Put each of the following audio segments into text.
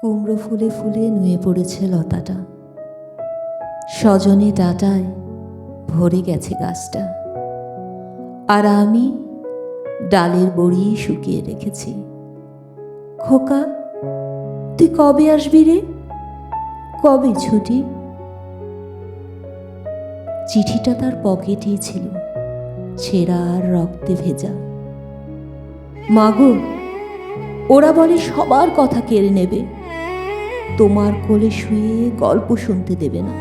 কুমড়ো ফুলে ফুলে নুয়ে পড়েছে লতাটা, সজনে ডাঁটায় ভরে গেছে গাছটা, আর আমি ডালের বড়ি শুকিয়ে রেখেছি। খোকা, তুই কবে আসবি রে? কবে ছুটি? চিঠিটা তার পকেটেই ছিল, ছেঁড়া আর রক্তে ভেজা। মাগো, ওরা বলে সবার কথা কেড়ে নেবে, তোমার কোলে শুয়ে গল্প শুনতে দেবে না।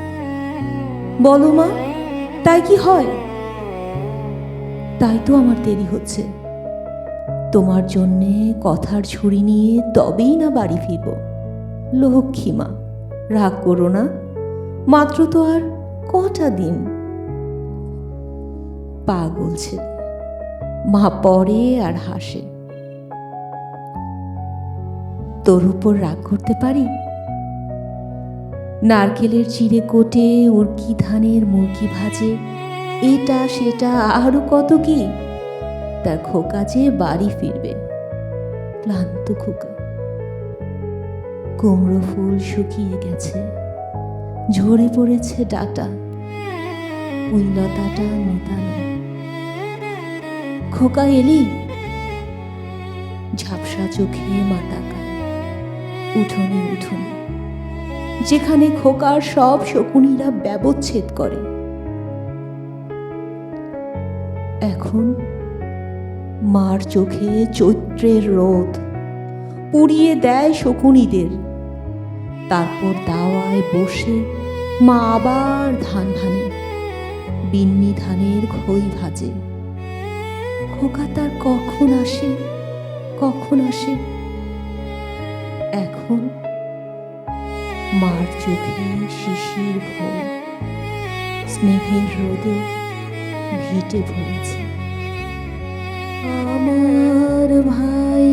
বলো মা, তাই কি হয়? তাই তো আমার দেরি হচ্ছে। তোমার জন্যে কথার ঝুড়ি নিয়ে তবেই না বাড়ি ফিরব। লক্ষ্মী মা, রাগ করো না, মাত্র তো আর কটা দিন। পাগল ছেলে, মা পড়ে আর হাসে। তোর উপর রাগ করতে পারি? নারকেলের চিড়ে কোটে, উড়কি ধানের মুরগি ভাজে, এটা সেটা আরো কত কি। তার খোকা যে বাড়ি ফিরবে, ক্লান্ত খোকা। কুমড়ো ফুল শুকিয়ে গেছে, ঝরে পড়েছে ডাটা, উইলতাটা নিতানো। খোকা এলি? ঝাপসা চোখে মা তাকায়। উঠোনে উঠোনে, যেখানে খোকার সব শকুনিরা ব্যবচ্ছেদ করে। এখন মার চোখে চৈত্রের রোদ পুড়িয়ে দেয় শকুনিদের। তারপর দাওয়ায় বসে মা আবার ধান ভানে, বিন্নি ধানের খই ভাজে। খোকা তার কখন আসে, কখন আসে? এখন মার চোখে শিশির ভোর, স্নেহের রোদে ভিটে পড়েছে। আমার ভাই